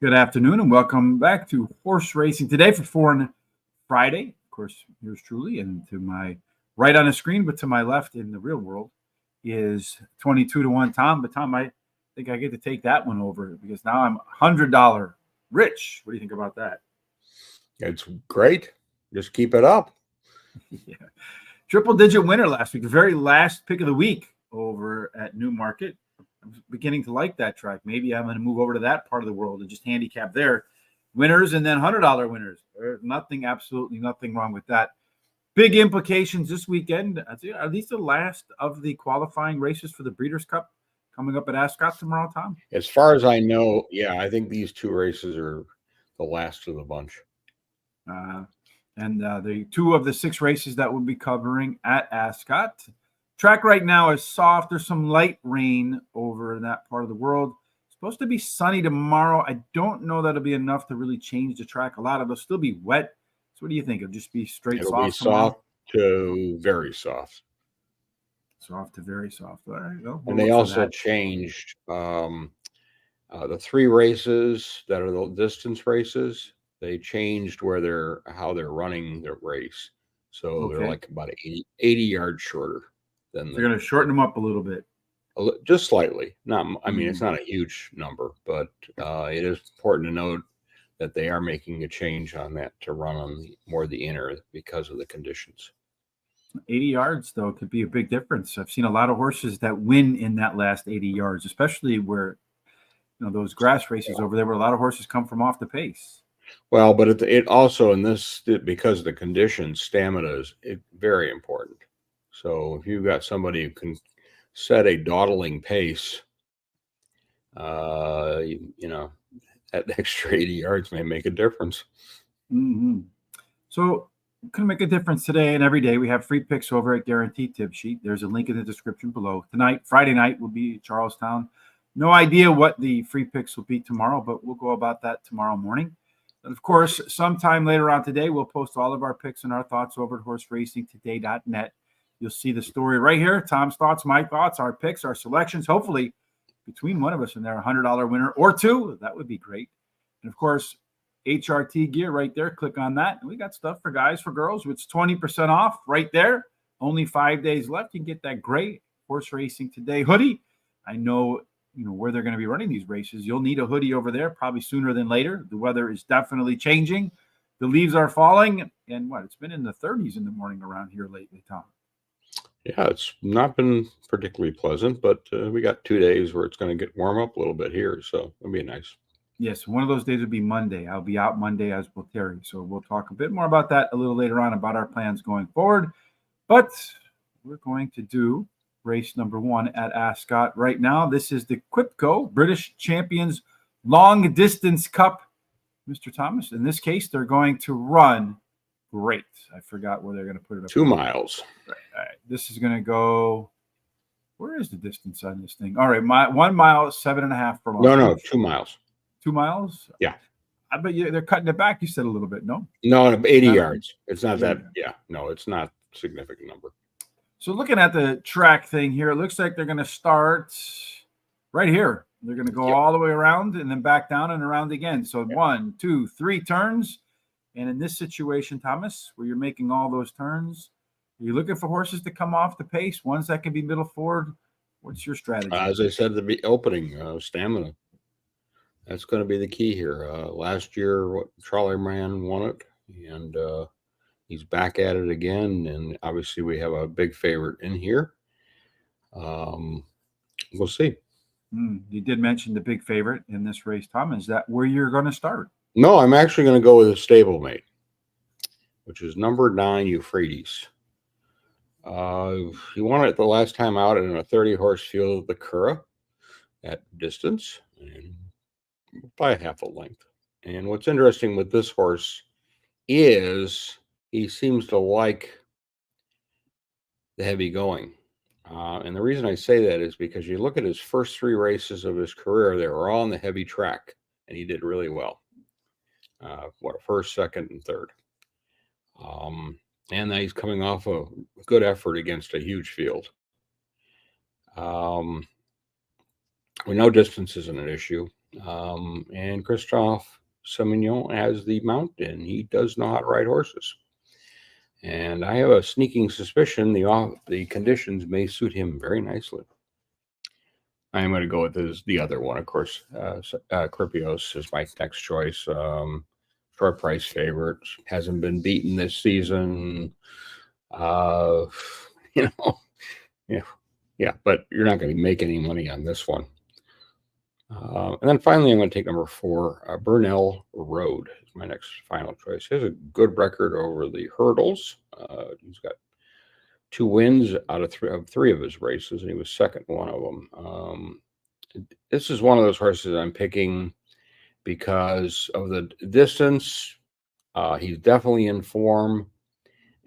Good afternoon and welcome back to Horse Racing Today for Foreign Friday. Of course, yours truly, and to my right on the screen, but to my left in the real world is 22-1 Tom. But Tom, I think I get to take that one over because now I'm $100 rich. What do you think about that? It's great. Just keep it up. Yeah. Triple-digit winner last week, the very last pick of the week over at Newmarket. I'm beginning to like that track. Maybe I'm going to move over to that part of the world and just handicap there. Winners and then $100 winners. There's absolutely nothing wrong with that. Big implications this weekend. Are these the last of the qualifying races for the Breeders' Cup coming up at Ascot tomorrow, Tom? As far as I know, yeah, I think these two races are the last of the bunch. And the two of the 6 races that we'll be covering at Ascot. Track right now is soft. There's some light rain over in that part of the world. It's supposed to be sunny tomorrow. I don't know that'll be enough to really change the track. A lot of it'll still be wet. So what do you think? It'll just be straight It'll soft be tomorrow? soft to very soft. Soft to very soft. All right. Well, and they also changed the 3 races that are the distance races. They changed how they're running the race. So they're like about 80 yards shorter. They're going to shorten them up a little bit. Just slightly. I mean, it's not a huge number, but it is important to note that they are making a change on that to run on more the inner because of the conditions. 80 yards, though, could be a big difference. I've seen a lot of horses that win in that last 80 yards, especially where, those grass races over there where a lot of horses come from off the pace. Well, but it also, because of the conditions, stamina is very important. So if you've got somebody who can set a dawdling pace, that extra 80 yards may make a difference. Mm-hmm. So it can make a difference today and every day. We have free picks over at Guaranteed Tip Sheet. There's a link in the description below. Tonight, Friday night, will be Charlestown. No idea what the free picks will be tomorrow, but we'll go about that tomorrow morning. And of course, sometime later on today, we'll post all of our picks and our thoughts over at horseracingtoday.net. You'll see the story right here. Tom's thoughts, my thoughts, our picks, our selections. Hopefully, between one of us and their $100 winner or two, that would be great. And of course, HRT gear right there. Click on that. And we got stuff for guys, for girls. It's 20% off right there. Only 5 days left. You can get that great Horse Racing Today hoodie. I know, where they're going to be running these races. You'll need a hoodie over there probably sooner than later. The weather is definitely changing. The leaves are falling. And it's been in the 30s in the morning around here lately, Tom. Yeah, it's not been particularly pleasant, but we got 2 days where it's going to get warm up a little bit here, so it'll be nice. Yes, one of those days would be Monday. I'll be out Monday, as will Terry. So we'll talk a bit more about that a little later on, about our plans going forward. But we're going to do race number 1 at Ascot right now. This is the Qipco British Champions Long Distance Cup. Mr. Thomas, in this case, they're going to run great. I forgot where they're going to put it up. 2 miles. Right. All right. This is going to go. Where is the distance on this thing? All right. 1 mile, 7.5 per mile. No, 2 miles. 2 miles? Yeah. I bet they're cutting it back. You said a little bit, no? No, 80 yards. It's not that. Yeah. No, it's not a significant number. So looking at the track thing here, it looks like they're going to start right here. They're going to go all the way around and then back down and around again. So 1, 2, 3 turns. And in this situation, Thomas, where you're making all those turns, are you looking for horses to come off the pace, ones that can be middle forward? What's your strategy? As I said at the opening, stamina. That's going to be the key here. Last year, Charlie Man won it, and he's back at it again. And obviously, we have a big favorite in here. We'll see. You did mention the big favorite in this race, Tom. Is that where you're going to start? No, I'm actually going to go with a stablemate, which is number 9, Euphrates. He won it the last time out in a 30-horse field of the Curragh at distance and by a half a length. And what's interesting with this horse is he seems to like the heavy going. And the reason I say that is because you look at his first 3 races of his career, they were all on the heavy track, and he did really well. First, second, and third. And he's coming off a good effort against a huge field. We know distance isn't an issue. And Christophe Semignon as the mountain. He does know how to ride horses. And I have a sneaking suspicion the conditions may suit him very nicely. I am going to go with the other one, of course. Qipco is my next choice. Short price favorite. Hasn't been beaten this season. You know, yeah, but you're not going to make any money on this one. And then finally, I'm going to take number 4, Burnell Road. Is my next final choice. He has a good record over the hurdles. He's got 2 wins out of 3 of his races, and he was second in one of them. This is one of those horses I'm picking because of the distance. He's definitely in form,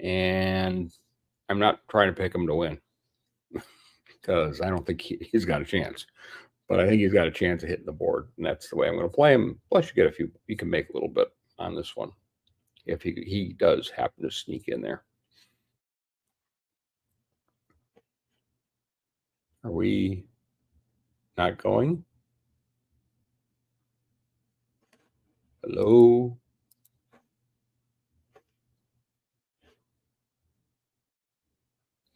and I'm not trying to pick him to win because I don't think he's got a chance. But I think he's got a chance of hitting the board, and that's the way I'm going to play him. Plus, you get a few. You can make a little bit on this one if he does happen to sneak in there. Are we not going? Hello?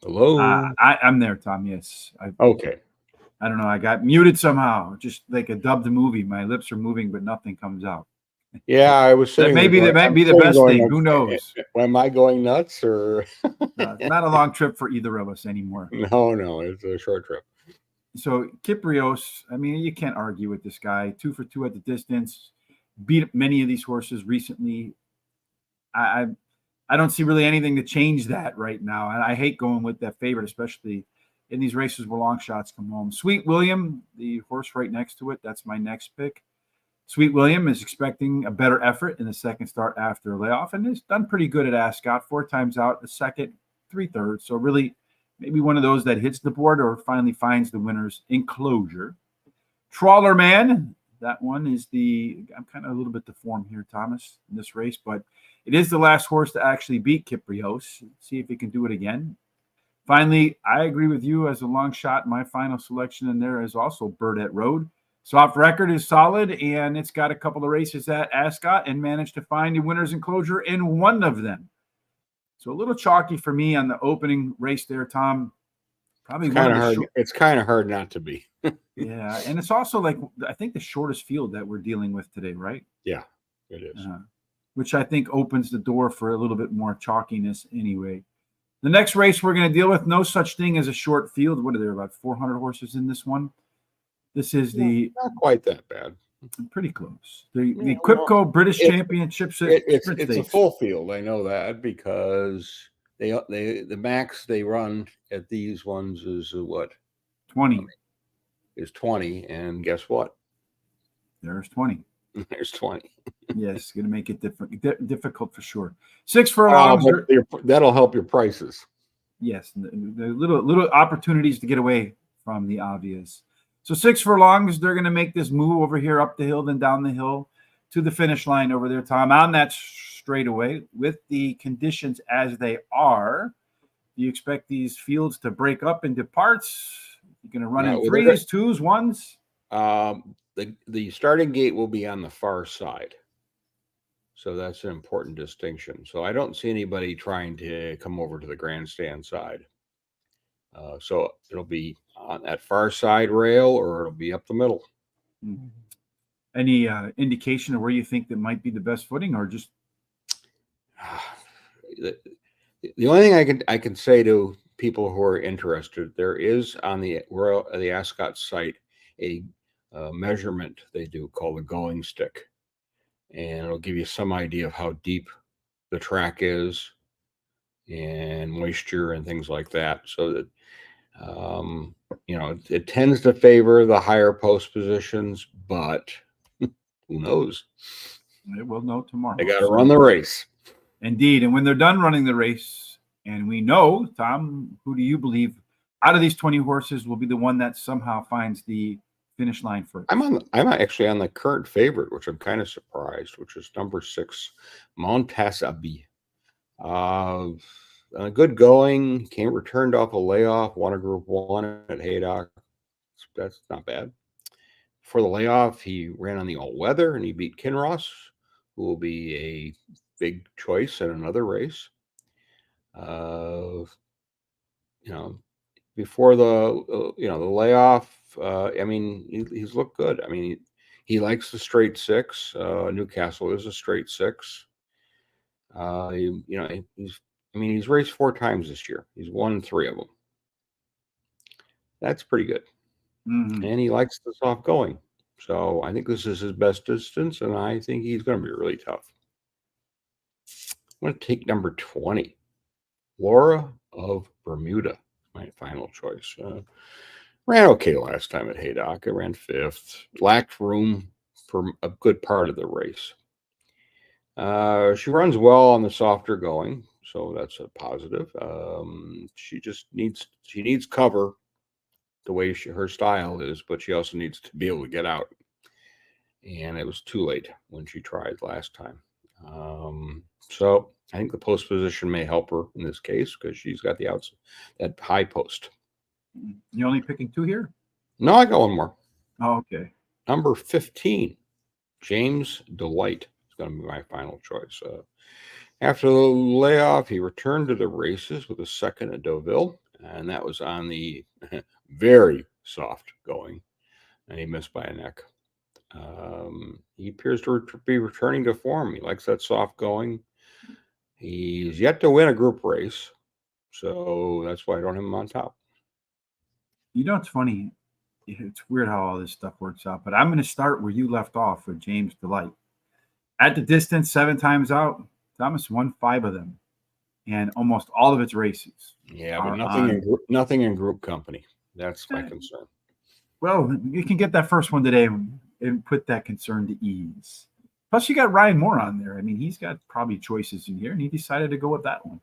Hello? I'm there, Tom. Yes. Okay. I don't know. I got muted somehow, just like a dubbed movie. My lips are moving, but nothing comes out. Yeah, I was saying that might be the best thing. Who knows? Am I going nuts or? Not a long trip for either of us anymore. No, it's a short trip. So Qipco, I mean, you can't argue with this guy. 2 for 2 at the distance. Beat many of these horses recently. I don't see really anything to change that right now. And I hate going with that favorite, especially in these races where long shots come home. Sweet William, the horse right next to it, that's my next pick. Sweet William is expecting a better effort in the second start after a layoff, and has done pretty good at Ascot. 4 times out, the second, 3/3. So really, maybe one of those that hits the board or finally finds the winner's enclosure. Trawler Man, that one is I'm kind of a little bit deformed here, Thomas, in this race, but it is the last horse to actually beat Qipco. See if he can do it again. Finally, I agree with you as a long shot. My final selection in there is also Burdett Road. Soft record is solid, and it's got a couple of races at Ascot and managed to find a winner's enclosure in one of them. So a little chalky for me on the opening race there, Tom. Probably kind of hard. It's kind of hard not to be. Yeah, and it's also I think the shortest field that we're dealing with today, right? Yeah, it is. Which I think opens the door for a little bit more chalkiness anyway. The next race we're going to deal with, no such thing as a short field. What are there, about 400 horses in this one? This is not quite that bad. Pretty close. The Qipco British Championships. It's a full field. I know that because the max they run at these ones is what? 20. Is 20, and guess what? There's 20. There's 20. Yes, going to make it difficult for sure. 6 furlongs. That'll help your prices. Yes, the little opportunities to get away from the obvious. So 6 furlongs, they're going to make this move over here up the hill, then down the hill to the finish line over there, Tom. On that straightaway, with the conditions as they are, do you expect these fields to break up into parts? You're going to run in 3s, 2s, 1s? The starting gate will be on the far side. So that's an important distinction. So I don't see anybody trying to come over to the grandstand side. So it'll be on that far side rail, or it'll be up the middle. Mm-hmm. Any indication of where you think that might be the best footing, or just the only thing I can say to people who are interested, there is on the Ascot site a measurement they do called the going stick, and it'll give you some idea of how deep the track is and moisture and things like that, so that it tends to favor the higher post positions, but who knows? We'll know tomorrow. They got to run the race. Indeed. And when they're done running the race, and we know, Tom, who do you believe out of these 20 horses will be the one that somehow finds the finish line first? I'm actually on the current favorite, which I'm kind of surprised, which is number 6, Montasabi. Good going, returned off a layoff, won a Group 1 at Haydock. That's not bad. For the layoff, he ran on the all-weather, and he beat Kinross, who will be a big choice in another race. Before the the layoff, I mean, he's looked good. I mean, he likes the straight six. Newcastle is a straight six. He's raced 4 times this year. He's won 3 of them. That's pretty good. Mm-hmm. And he likes the soft going. So I think this is his best distance, and I think he's going to be really tough. I'm going to take number 20, Laura of Bermuda, my final choice. Ran okay last time at Haydock. I ran 5th. Lacked room for a good part of the race. She runs well on the softer going, so that's a positive. She needs cover the way her style is, but she also needs to be able to get out. And it was too late when she tried last time. So I think the post position may help her in this case because she's got that high post. You only picking 2 here? No, I got one more. Oh, okay. Number 15, James Delight is going to be my final choice. After the layoff, he returned to the races with a second at Deauville, and that was on the very soft going, and he missed by a neck. He appears to be returning to form. He likes that soft going. He's yet to win a group race, so that's why I don't have him on top. You know, it's funny. It's weird how all this stuff works out, but I'm going to start where you left off with James Delight. At the distance, 7 times out, Thomas won 5 of them, and almost all of its races. Yeah, but nothing in group company. That's my concern. Well, you can get that first one today and put that concern to ease. Plus, you got Ryan Moore on there. I mean, he's got probably choices in here, and he decided to go with that one.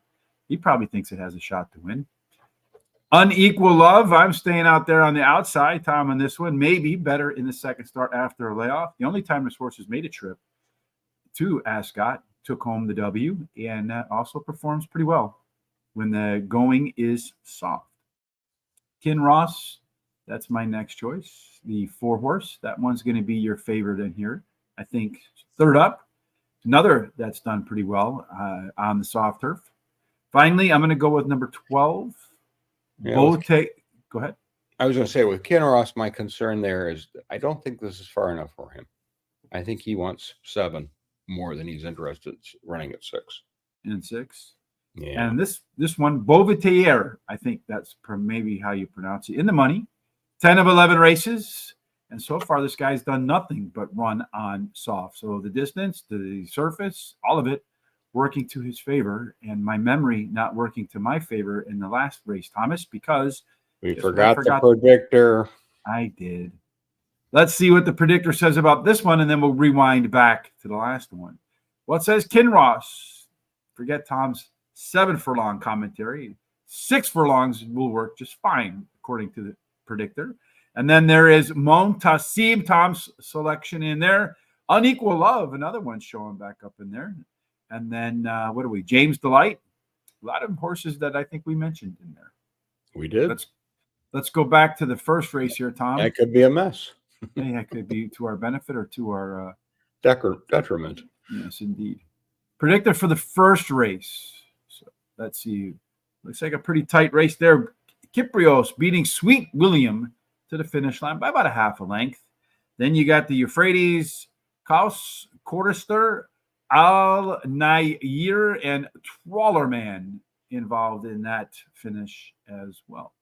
He probably thinks it has a shot to win. Unequal Love, I'm staying out there on the outside. Tom on this one, maybe better in the second start after a layoff. The only time this horse has made a trip to Ascot, took home the W, and also performs pretty well when the going is soft. Kinross, that's my next choice. The 4-horse, that one's going to be your favorite in here. I think third up, another that's done pretty well on the soft turf. Finally, I'm going to go with number 12. Go ahead. I was going to say with Kinross, my concern there is I don't think this is far enough for him. I think he wants 7 more than he's interested in running at 6. And 6. Yeah. And this one, Beauvetier, I think that's maybe how you pronounce it, in the money. 10 of 11 races. And so far, this guy's done nothing but run on soft. So the distance, the surface, all of it working to his favor. And my memory not working to my favor in the last race, Thomas, because we forgot the predictor. I did. Let's see what the predictor says about this one, and then we'll rewind back to the last one. Well, it says Kinross. Forget Tom's 7 furlong commentary. 6 furlongs will work just fine, according to the predictor. And then there is Montasib, Tom's selection in there. Unequal Love, another one showing back up in there. And then what are we? James Delight. A lot of horses that I think we mentioned in there. We did. Let's go back to the first race here, Tom. That could be a mess. Yeah, that could be to our benefit or to our detriment. Yes, indeed. Predictor for the first race. So let's see. Looks like a pretty tight race there. Qipco beating Sweet William to the finish line by about a half a length. Then you got the Euphrates, Kaus, Cordister, Al Nair, and Trawlerman involved in that finish as well.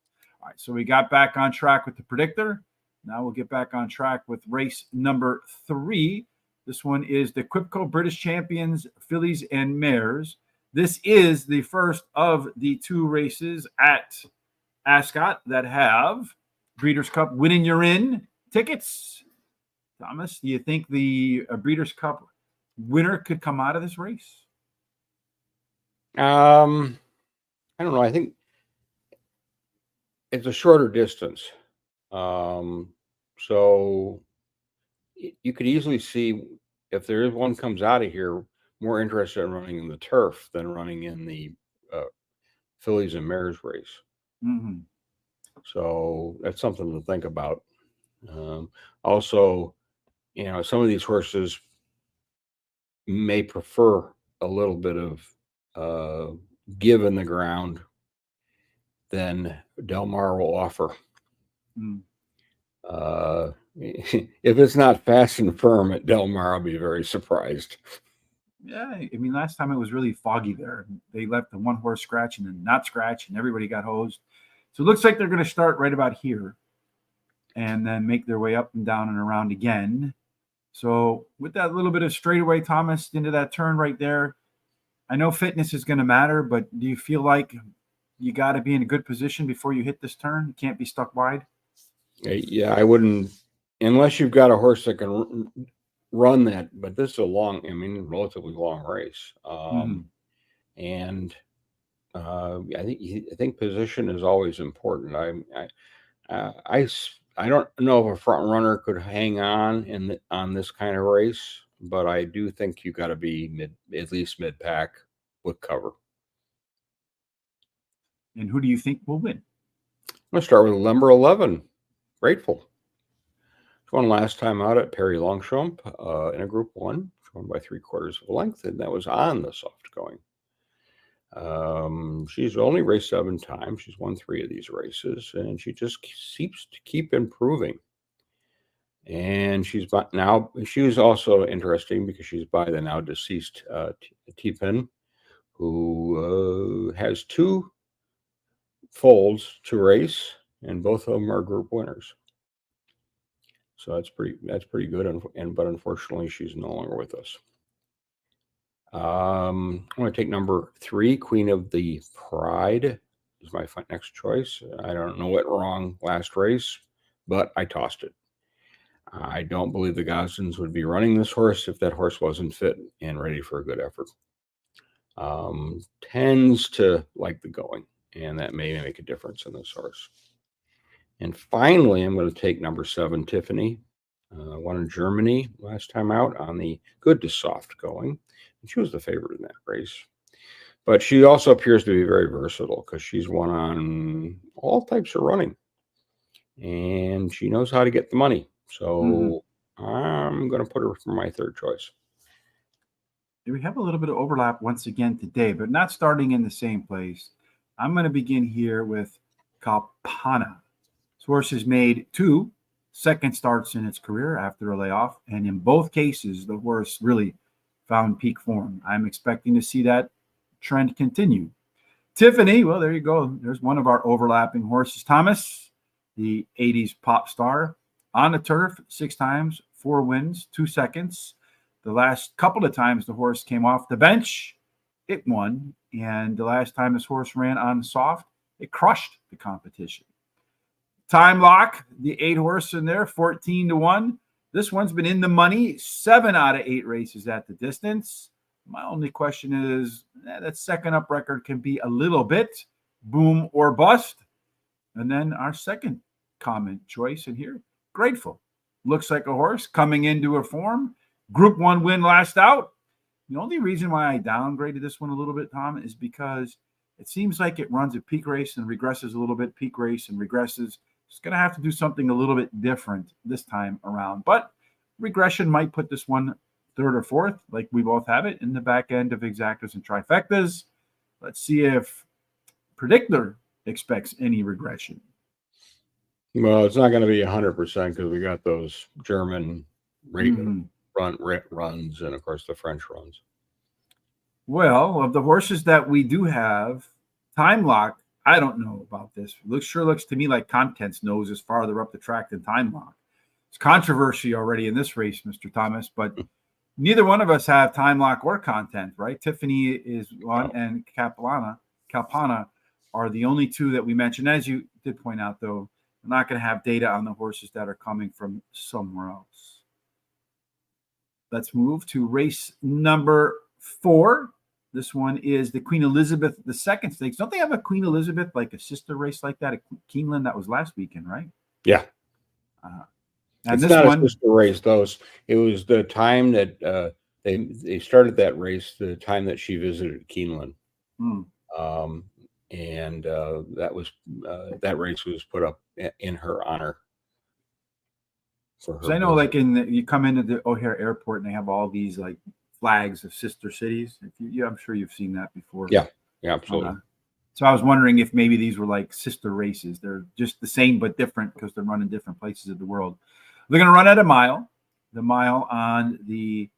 All right, so we got back on track with the predictor. Now we'll get back on track with race number 3. This one is the Qipco British Champions, Fillies and Mares. This is the first of the 2 races at Ascot that have Breeders' Cup Winning You're In tickets. Thomas, do you think the Breeders' Cup winner could come out of this race? I don't know. I think it's a shorter distance. So you could easily see if there is one comes out of here more interested in running in the turf than running in the Fillies and Mares race. Mm-hmm. So that's something to think about. Also, some of these horses may prefer a little bit of give in the ground than Del Mar will offer. If it's not fast and firm at Del Mar, I'll be very surprised. Yeah, I mean, last time it was really foggy there. They left the one horse scratch and then not scratch, and everybody got hosed. So it looks like they're going to start right about here and then make their way up and down and around again. So with that little bit of straightaway, Thomas, into that turn right there, I know fitness is going to matter, but do you feel like you got to be in a good position before you hit this turn? You can't be stuck wide? Yeah, I wouldn't, unless you've got a horse that can run that, but this is relatively long race. And I think position is always important. I don't know if a front runner could hang on on this kind of race, but I do think you got to be at least mid pack with cover. And who do you think will win? I'm going to start with number 11, Grateful. Won last time out at Perry Longchamp in a Group 1, won by 3/4 of a length, and that was on the soft going. She's only raced 7 times. She's won 3 of these races, and she just seems to keep improving. And she was also interesting because she's by the now deceased T-Pin, who has 2 folds to race, and both of them are group winners. So that's pretty good. But unfortunately, she's no longer with us. I'm going to take number 3, Queen of the Pride, is my next choice. I don't know what wrong last race, but I tossed it. I don't believe the Gosdens would be running this horse if that horse wasn't fit and ready for a good effort. Tends to like the going, and that may make a difference in this horse. And finally, I'm going to take number 7, Tiffany. Won in Germany last time out on the good to soft going. And she was the favorite in that race. But she also appears to be very versatile because she's won on all types of running. And she knows how to get the money. So I'm going to put her for my 3rd choice. We have a little bit of overlap once again today, but not starting in the same place. I'm going to begin here with Kalpana. This horse has made 2 second starts in its career after a layoff, and in both cases, the horse really found peak form. I'm expecting to see that trend continue. Tiffany, well, there you go. There's one of our overlapping horses. Thomas, the 80s pop star, on the turf 6 times, 4 wins, 2 seconds. The last couple of times the horse came off the bench, it won. And the last time this horse ran on the soft, it crushed the competition. Time Lock, the 8 horse in there, 14-1. This one's been in the money, 7 out of 8 races at the distance. My only question is that second up record can be a little bit boom or bust. And then our second comment choice in here, Grateful. Looks like a horse coming into a form. Group 1 win last out. The only reason why I downgraded this one a little bit, Tom, is because it seems like it runs a peak race and regresses a little bit, peak race and regresses. It's going to have to do something a little bit different this time around. But regression might put this one 3rd or 4th, like we both have it, in the back end of exactas and trifectas. Let's see if Predictor expects any regression. Well, it's not going to be 100% because we got those German runs and, of course, the French runs. Well, of the horses that we do have, Time Lock, I don't know about this. Sure looks to me like Content's nose is farther up the track than Time Lock. It's controversy already in this race, Mr. Thomas, but neither one of us have Time Lock or Content, right? Tiffany is one, and Kalpana are the only 2 that we mentioned. As you did point out, though, we're not going to have data on the horses that are coming from somewhere else. Let's move to race number 4. This one is the Queen Elizabeth II Stakes. Don't they have a Queen Elizabeth, like a sister race like that at Keeneland? That was last weekend, right? Yeah. And it's this not one, a sister race, though. It was the time that they started that race, the time that she visited Keeneland. And that race was put up in her honor. for Because her. I know, like you come into the O'Hare Airport and they have all these like flags of sister cities. I'm sure you've seen that before. Yeah, absolutely. So I was wondering if maybe these were like sister races. They're just the same but different because they're run in different places of the world. They're going to run at a mile. The mile on the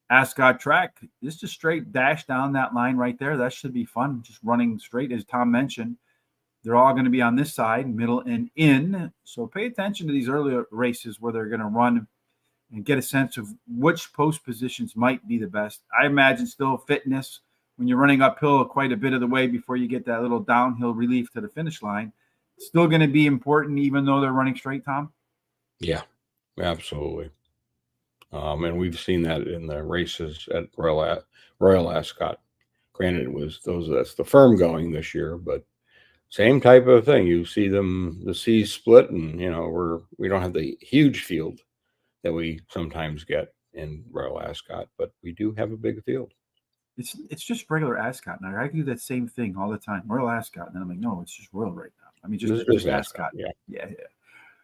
Ascot track. This is straight dash down that line right there. That should be fun. Just running straight, as Tom mentioned. They're all going to be on this side, middle and in. So pay attention to these earlier races where they're going to run and get a sense of which post positions might be the best. I imagine still fitness when you're running uphill quite a bit of the way before you get that little downhill relief to the finish line. Still going to be important even though they're running straight, Tom? Yeah, absolutely. And we've seen that in the races at Royal Ascot. Granted, that's the firm going this year, but same type of thing. You see the C's split, and we don't have the huge field that we sometimes get in Royal Ascot, but we do have a big field. It's just regular Ascot now. I can do that same thing all the time. Royal Ascot, and then I'm like, no, it's just Royal right now. I mean, just Ascot. Yeah.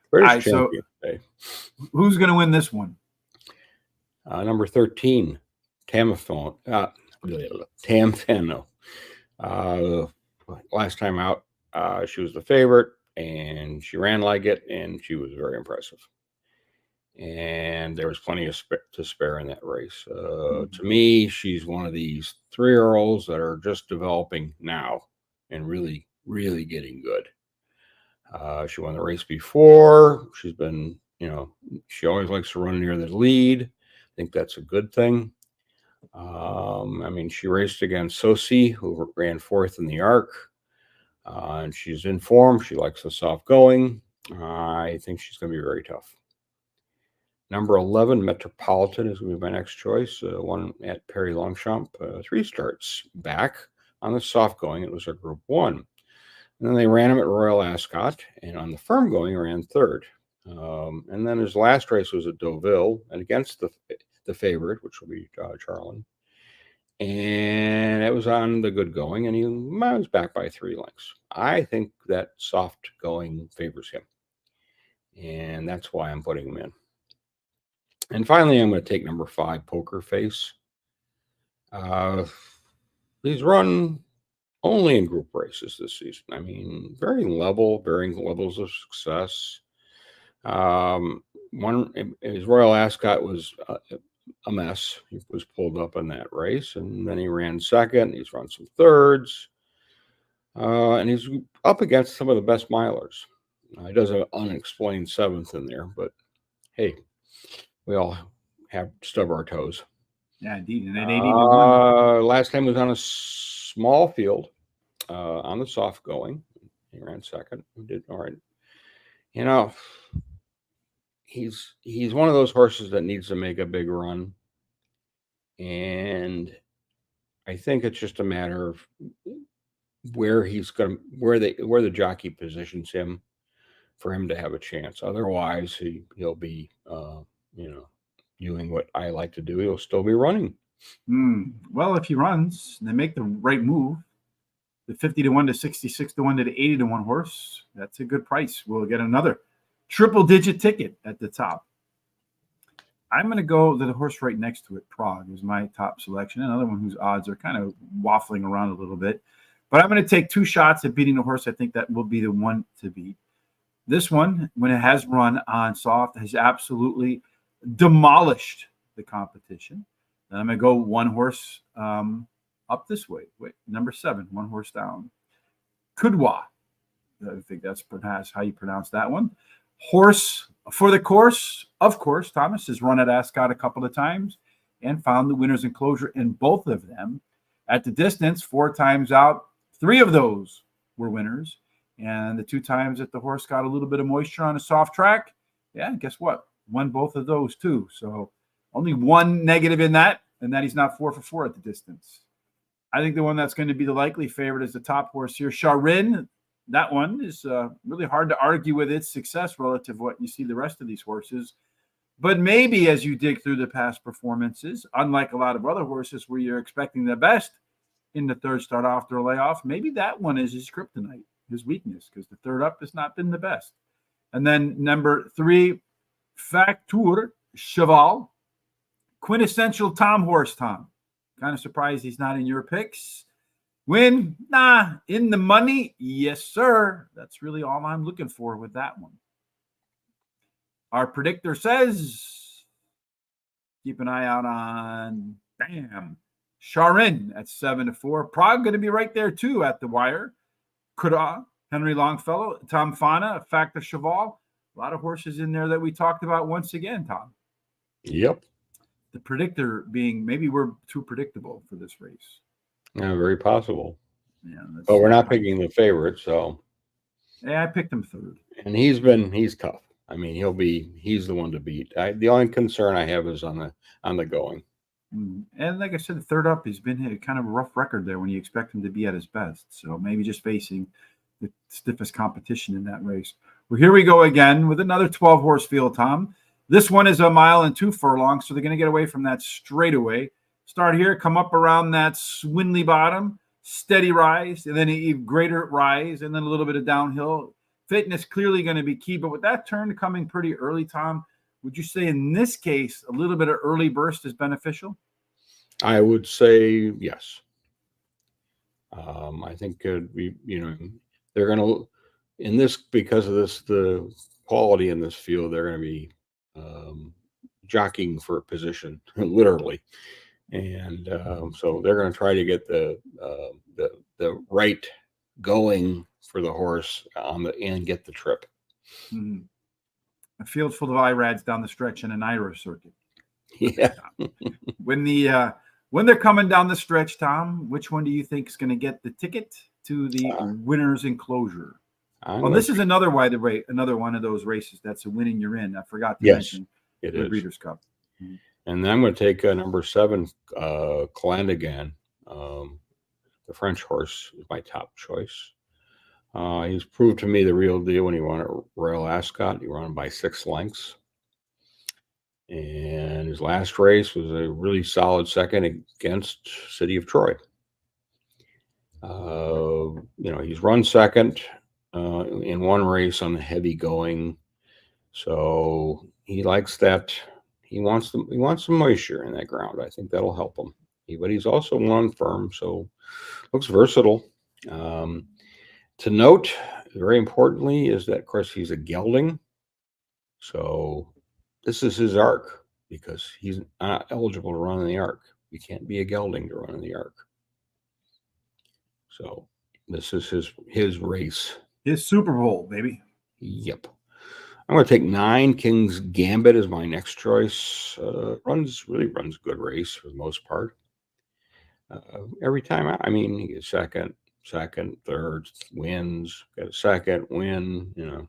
British champion today. Who's going to win this one? Number 13, Tamfano. Last time out, she was the favorite, and she ran like it, and she was very impressive. And there was plenty to spare in that race. To me, she's one of these 3-year-olds that are just developing now and really, really getting good. She won the race before. She's been, she always likes to run near the lead. I think that's a good thing. She raced against Sosi, who ran 4th in the arc. And she's in form. She likes the soft going. I think she's going to be very tough. Number 11, Metropolitan, is going to be my next choice. One at Perry Longchamp. 3 starts back on the soft going. It was a Group 1. And then they ran him at Royal Ascot. And on the firm going, he ran 3rd. And then his last race was at Deauville and against the favorite, which will be Charlin. And it was on the good going, and he was back by 3 lengths. I think that soft going favors him. And that's why I'm putting him in. And finally, I'm going to take number 5, Poker Face. He's run only in group races this season. Varying levels of success. His Royal Ascot was a mess. He was pulled up in that race, and then he ran 2nd. He's run some 3rds. And he's up against some of the best milers. He does have an unexplained 7th in there, but hey, we all have stub our toes. Yeah, indeed. And at 80 to 1. Last time he was on a small field on the soft going. He ran 2nd. He did all right. He's one of those horses that needs to make a big run. And I think it's just a matter of where the jockey positions him for him to have a chance. Otherwise, he'll be doing what I like to do. He'll still be running. Well, if he runs and they make the right move, the 50 to 1 to 66 to 1 to the 80 to 1 horse, that's a good price. We'll get another triple-digit ticket at the top. I'm going to go to the horse right next to it. Prague is my top selection. Another one whose odds are kind of waffling around a little bit. But I'm going to take 2 shots at beating the horse. I think that will be the one to beat. This one, when it has run on soft, has absolutely demolished the competition. And I'm going to go 1 horse up this way. Wait, number 7, 1 horse down. Kudwa. I think that's perhaps how you pronounce that one. Horse for the course, of course, Thomas has run at Ascot a couple of times and found the winner's enclosure in both of them. At the distance, 4 times out, 3 of those were winners. And the 2 times that the horse got a little bit of moisture on a soft track, yeah, guess what? Won both of those too. So only 1 negative in that, and that he's not 4 for 4 at the distance. I think the one that's going to be the likely favorite is the top horse here, Charin. That one is really hard to argue with its success relative to what you see the rest of these horses. But maybe as you dig through the past performances, unlike a lot of other horses where you're expecting the best in the 3rd start after a layoff, maybe that one is his kryptonite, his weakness, because the 3rd up has not been the best. And then number 3, Facteur Cheval. Quintessential Tom horse, Tom. Kind of surprised he's not in your picks. Win? Nah. In the money? Yes, sir. That's really all I'm looking for with that one. Our predictor says, keep an eye out on, bam, Charin at 7-4. Prague going to be right there, too, at the wire. Kuda, Henry Longfellow, Tom Fana, Factor Cheval. A lot of horses in there that we talked about once again, Tom. Yep. The predictor being maybe we're too predictable for this race. Yeah, very possible. Yeah, but we're not picking the favorite, so. Yeah, I picked him third. And he's tough. I mean, he's the one to beat. The only concern I have is on the going. And like I said, third up, he's been kind of a rough record there when you expect him to be at his best. So maybe just facing the stiffest competition in that race. Well, here we go again with another 12-horse field, Tom. This one is 1 mile and 2 furlongs, so they're going to get away from that straightaway. Start here, come up around that swindly bottom, steady rise, and then an even greater rise, and then a little bit of downhill. Fitness clearly going to be key, but with that turn coming pretty early, Tom, would you say in this case a little bit of early burst is beneficial? I would say yes. I think they're going to, in this, because of this, the quality in this field, they're going to be jockeying for a position, literally, and so they're going to try to get the right going for the horse and get the trip. Mm-hmm. A field full of IRADs down the stretch in an Irish circuit. Yeah. When they're coming down the stretch, Tom, which one do you think is going to get the ticket to the winner's enclosure? This is another one of those races that's a winning you're in. I forgot to mention the Breeders' Cup. Mm-hmm. And then I'm going to take number 7, Clandeghan. The French horse is my top choice. He's proved to me the real deal when he won at Royal Ascot. He won by 6 lengths. And his last race was a really solid second against City of Troy. He's run second in one race on the heavy going. So he likes that. He wants some moisture in that ground. I think that'll help him. But he's also won firm, so looks versatile. To note, very importantly, is that, of course, he's a gelding. So this is his arc because he's not eligible to run in the arc. You can't be a gelding to run in the arc. So this is his race. His Super Bowl, baby. Yep. I'm going to take 9, King's Gambit as my next choice. Runs good race for the most part. Every time, he gets second, third, wins, got a second win.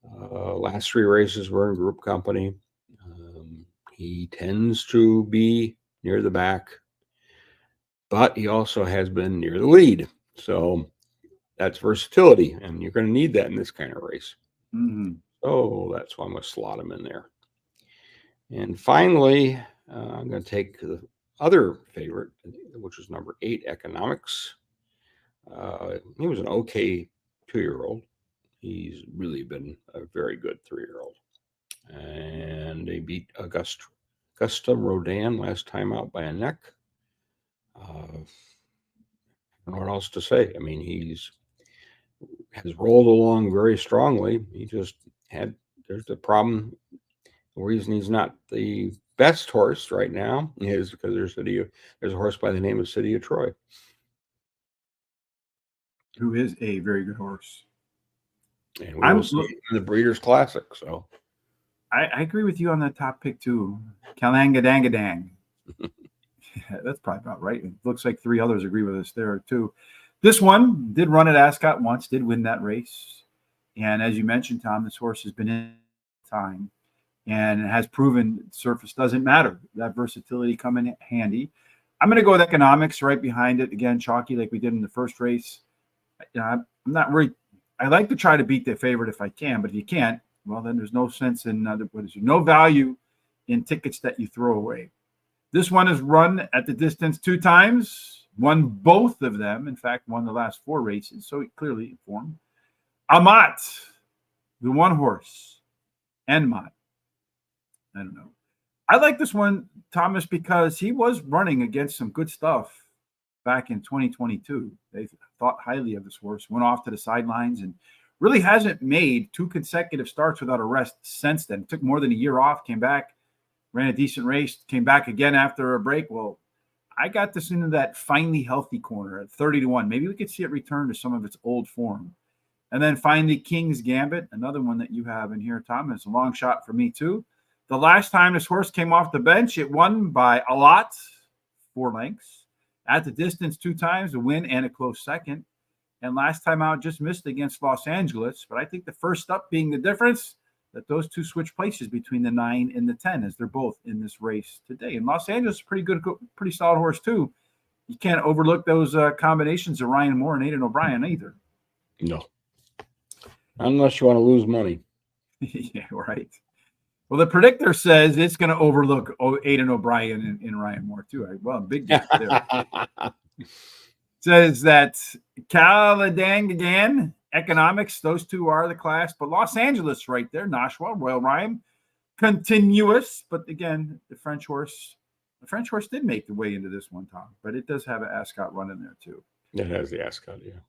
Last 3 races were in group company. He tends to be near the back, but he also has been near the lead. So that's versatility, and you're going to need that in this kind of race. Mm-hmm. So that's why I'm going to slot him in there. And finally, I'm going to take the other favorite, which is number 8, Economics. He was an okay 2-year-old. He's really been a very good 3-year-old. And they beat Augusta Rodin last time out by a neck. I don't know what else to say. He has rolled along very strongly. There's the problem. The reason he's not the best horse right now is because there's a horse by the name of City of Troy, who is a very good horse. And we will see in the Breeders' Classic. So I agree with you on that top pick too. Kalangadangadang. That's probably about right. It looks like 3 others agree with us there too. This one did run at Ascot once, did win that race. And as you mentioned, Tom, this horse has been in time and has proven surface doesn't matter. That versatility come in handy. I'm going to go with Economics right behind it. Again, chalky like we did in the first race. I'm not really – I like to try to beat the favorite if I can, but if you can't, well, then there's no sense in no value in tickets that you throw away. This one is run at the distance 2 times, won both of them. In fact, won the last 4 races, so clearly informed. Amat, the 1 horse, Enmont. I don't know. I like this one, Thomas, because he was running against some good stuff back in 2022. They thought highly of this horse, went off to the sidelines, and really hasn't made 2 consecutive starts without a rest since then. Took more than a year off, came back, ran a decent race, came back again after a break. Well, I got this into that finally healthy corner at 30-1. Maybe we could see it return to some of its old form. And then finally, King's Gambit, another one that you have in here, Tom. It's a long shot for me, too. The last time this horse came off the bench, it won by a lot, 4 lengths. At the distance 2 times, a win and a close second. And last time out, just missed against Los Angeles. But I think the first up being the difference, that those 2 switch places between the 9 and the 10, as they're both in this race today. And Los Angeles is pretty good, pretty solid horse, too. You can't overlook those combinations of Ryan Moore and Aidan O'Brien either. No. Unless you want to lose money. Yeah, right. Well, the predictor says it's going to overlook Aidan O'Brien and Ryan Moore, too. Well, big gap there. Says that Caladangan Economics, those 2 are the class, but Los Angeles right there, Nashua, Royal Rhyme, continuous. But again, the French horse did make the way into this one, Tom, but it does have an Ascot run in there, too. It has the Ascot, yeah.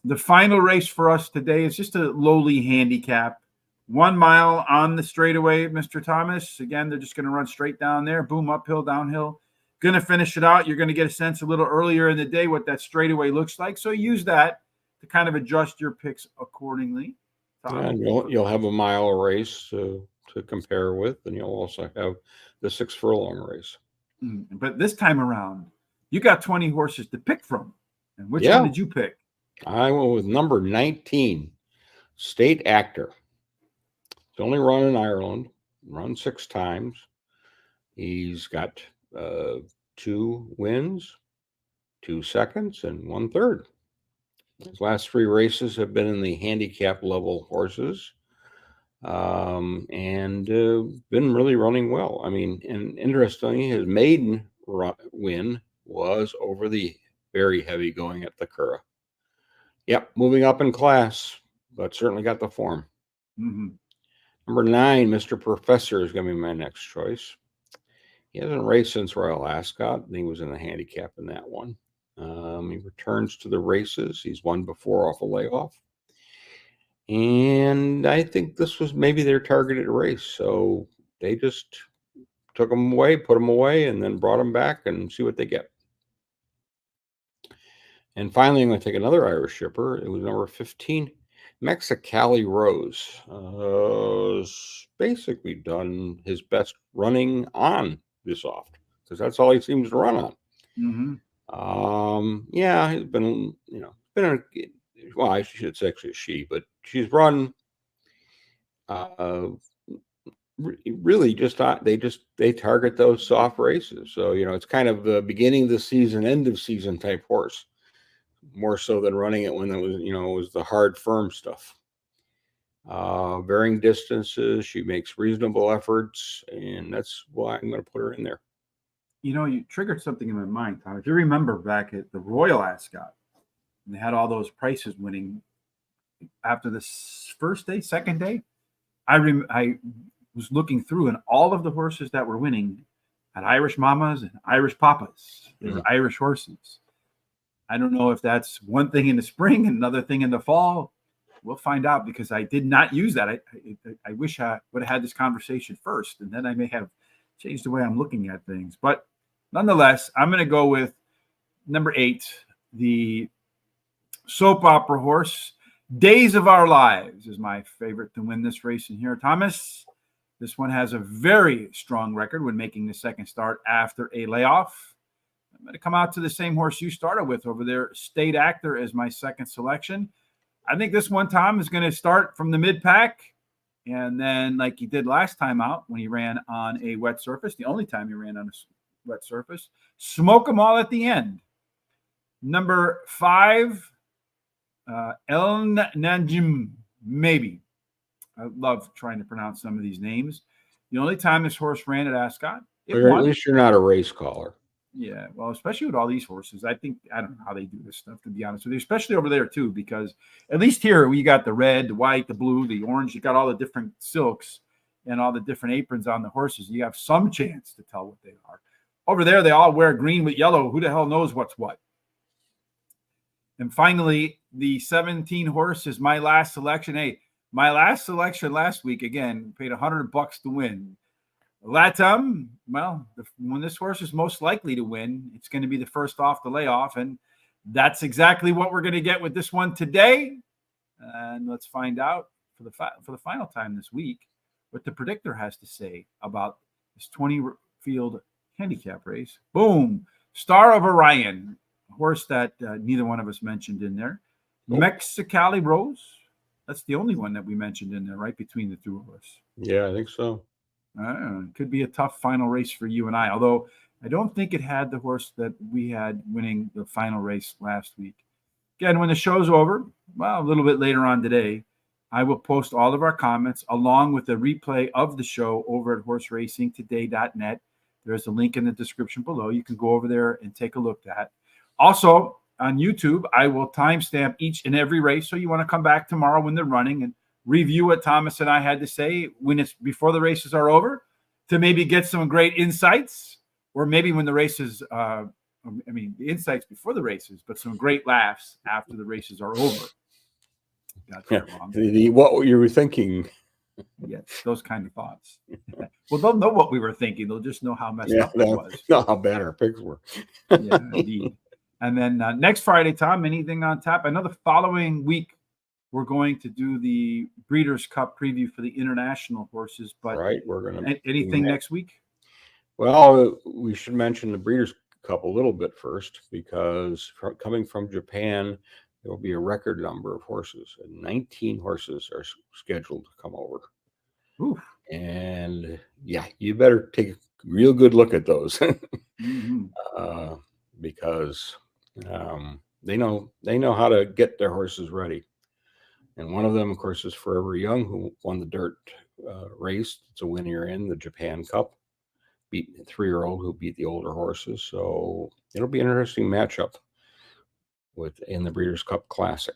The final race for us today is just a lowly handicap. 1 mile on the straightaway, Mr. Thomas. Again, they're just going to run straight down there, boom, uphill, downhill. Going to finish it out. You're going to get a sense a little earlier in the day what that straightaway looks like. So use that to kind of adjust your picks accordingly. And you'll have a mile race to compare with, and you'll also have the 6 furlong race. But this time around, you got 20 horses to pick from. And which one did you pick? I went with number 19, State Actor. It's only run in Ireland, run 6 times. He's got 2 wins, 2 seconds, and 1/3. His last 3 races have been in the handicap level horses, and been really running well. I mean, and interestingly, his maiden win was over the very heavy going at the Curragh. Yep, moving up in class, but certainly got the form. Number 9, Mr. Professor, is going to be my next choice. He hasn't raced since Royal Ascot, and he was in the handicap in that one. He returns to the races. He's won before off a layoff. And I think this was maybe their targeted race. So they just took him away, put him away, and then brought him back and see what they get. And finally, I'm going to take another Irish shipper. It was number 15, Mexicali Rose. Basically done his best running on this oft, because that's all he seems to run on. He's been, well, I should say actually a she, but she's run really just they target those soft races. So, it's kind of the beginning of the season, end of season type horse, more so than running it when it was, it was the hard, firm stuff. Varying distances, she makes reasonable efforts, and that's why I'm going to put her in there. You triggered something in my mind, Tom. If you remember back at the Royal Ascot, and they had all those prices winning after the first day, second day, I was looking through, and all of the horses that were winning had Irish mamas and Irish papas. They were Irish horses. I don't know if that's one thing in the spring and another thing in the fall. We'll find out, because I did not use that. I wish I would have had this conversation first, and then I may have changed the way I'm looking at things. But nonetheless, I'm going to go with number 8, the soap opera horse. Days of Our Lives is my favorite to win this race in here. Thomas, this one has a very strong record when making the second start after a layoff. I'm going to come out to the same horse you started with over there, State Actor, as my second selection. I think this one, Tom, is going to start from the mid-pack, and then like he did last time out when he ran on a wet surface, the only time he ran on a wet surface, smoke them all at the end. Number 5, El Najim, maybe. I love trying to pronounce some of these names. The only time this horse ran at Ascot, at least you're not a race caller. Yeah, well, especially with all these horses, I don't know how they do this stuff, to be honest with you, especially over there too, because at least here we got the red, the white, the blue, the orange, you got all the different silks. and all the different aprons on the horses, you have some chance to tell what they are. Over there, they all wear green with yellow. Who the hell knows what's what? And finally, the 17 horse is my last selection. Hey, my last selection last week, again, paid $100 to win. Latam, well, when this horse is most likely to win, it's going to be the first off the layoff. And that's exactly what we're going to get with this one today. And let's find out for the final time this week what the predictor has to say about this 20-field handicap race. Boom. Star of Orion, a horse that neither one of us mentioned in there. Oh. Mexicali Rose. That's the only one that we mentioned in there, right between the two of us. Yeah, I think so. It could be a tough final race for you and I, although I don't think it had the horse that we had winning the final race last week. Again, when the show's over, well, a little bit later on today, I will post all of our comments along with a replay of the show over at horseracingtoday.net. There's a link in the description below. You can go over there and take a look at that. Also, on YouTube, I will timestamp each and every race. So you want to come back tomorrow when they're running and review what Thomas and I had to say when it's before the races are over to maybe get some great insights, or maybe when the races, the insights before the races, but some great laughs after the races are over. Got that wrong. What you were thinking. Yes, those kind of thoughts. Well, they'll know what we were thinking. They'll just know how messed up it was. Know how bad our picks were. Yeah, indeed. And then next Friday, Tom, anything on tap? I know the following week we're going to do the Breeders' Cup preview for the international horses. But right, we're going to anything next week? Well, we should mention the Breeders' Cup a little bit first, because coming from Japan, there will be a record number of horses. 19 horses are scheduled to come over. Oof. And yeah, you better take a real good look at those because they know how to get their horses ready. And one of them, of course, is Forever Young, who won the dirt race. It's a winner in the Japan Cup. Beat a 3-year-old who beat the older horses. So it'll be an interesting matchup in the Breeders' Cup Classic.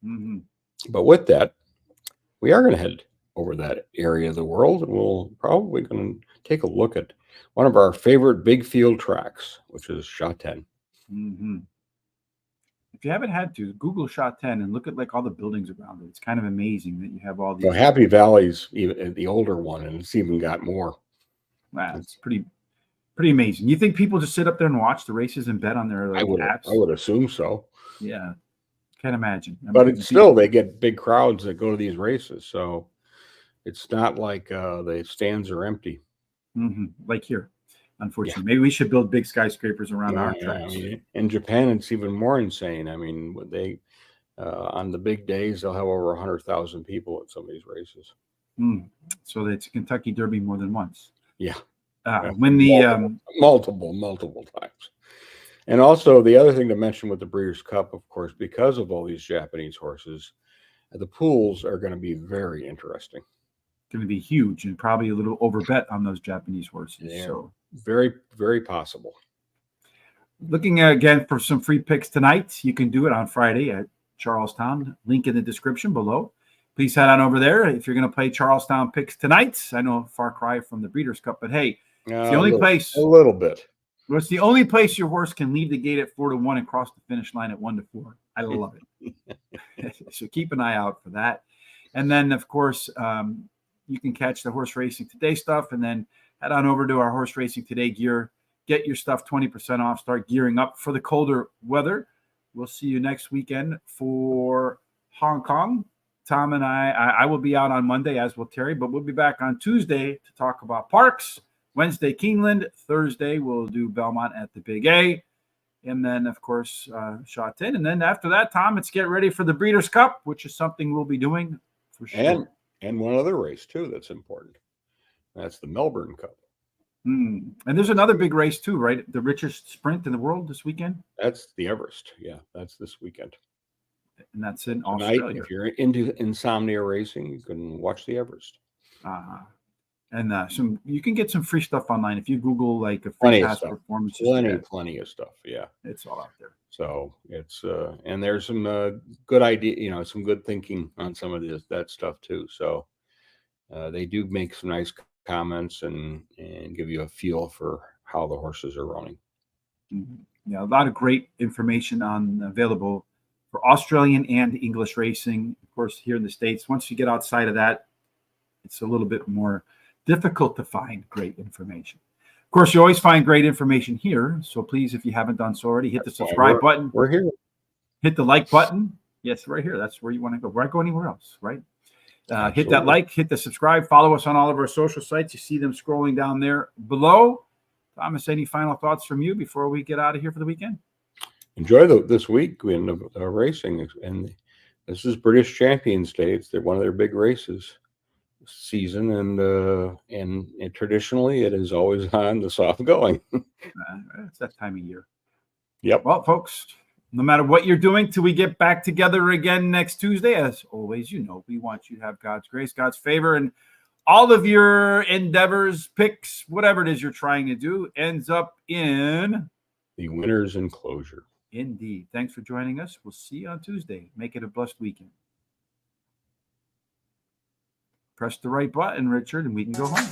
Mm-hmm. But with that, we are going to head over that area of the world, and we'll probably going to take a look at one of our favorite big field tracks, which is Shot-10. Mm-hmm. If you haven't had to, Google Shot-10 and look at like all the buildings around it. It's kind of amazing that you have all these. Well, Happy Valley's even the older one, and it's even got more. Wow, it's pretty amazing. You think people just sit up there and watch the races and bet on their apps? I would assume so. Yeah, can't imagine. But it's still, they get big crowds that go to these races, so it's not like the stands are empty. Mm-hmm. Like here, unfortunately. Yeah. Maybe we should build big skyscrapers around our tracks. I mean, in Japan, it's even more insane. I mean, they on the big days, they'll have over 100,000 people at some of these races. So it's Kentucky Derby more than once. Yeah. When the multiple times. And also the other thing to mention with the Breeders' Cup, of course, because of all these Japanese horses, the pools are going to be very interesting. Going to be huge and probably a little overbet on those Japanese horses. Yeah, so very, very possible. Looking again for some free picks tonight, you can do it on Friday at Charlestown. Link in the description below. Please head on over there if you're going to play Charlestown picks tonight. I know far cry from the Breeders' Cup, but hey, it's the only place. A little bit. Well, it's the only place your horse can leave the gate at 4-1 and cross the finish line at 1-4. I love it. So keep an eye out for that. And then, of course, you can catch the Horse Racing Today stuff, and then head on over to our Horse Racing Today gear. Get your stuff 20% off. Start gearing up for the colder weather. We'll see you next weekend for Hong Kong. Tom and I will be out on Monday, as will Terry, but we'll be back on Tuesday to talk about Parks. Wednesday, Keeneland. Thursday, we'll do Belmont at the Big A. And then, of course, Shot-10. And then after that, Tom, it's get ready for the Breeders' Cup, which is something we'll be doing for sure. And one other race, too, that's important. That's the Melbourne Cup. And there's another big race, too, right? The richest sprint in the world this weekend? That's the Everest. Yeah, that's this weekend. And that's in Australia. If you're into insomnia racing, you can watch the Everest. And you can get some free stuff online if you Google like a free pass performance. Plenty of stuff. Yeah, it's all out there. So it's and there's some good idea, some good thinking on some of that stuff too. So they do make some nice comments and give you a feel for how the horses are running. Yeah, a lot of great information available for Australian and English racing. Of course, here in the States, once you get outside of that, it's a little bit more difficult to find great information. Of course, you always find great information here. So please, if you haven't done so already, hit the subscribe button. We're here. Hit the like button. Yes, right here. That's where you want to go. Why go anywhere else, right? Hit that like, hit the subscribe, follow us on all of our social sites. You see them scrolling down there below. Thomas, any final thoughts from you before we get out of here for the weekend? Enjoy this week in racing. And this is British Champions Day. It's one of their big races season. And traditionally, it is always on the soft going. It's that time of year. Yep. Well, folks, no matter what you're doing till we get back together again next Tuesday, as always, we want you to have God's grace, God's favor, and all of your endeavors, picks, whatever it is you're trying to do, ends up in the winner's enclosure. Indeed. Thanks for joining us. We'll see you on Tuesday. Make it a blessed weekend. Press the right button, Richard, and we can go home.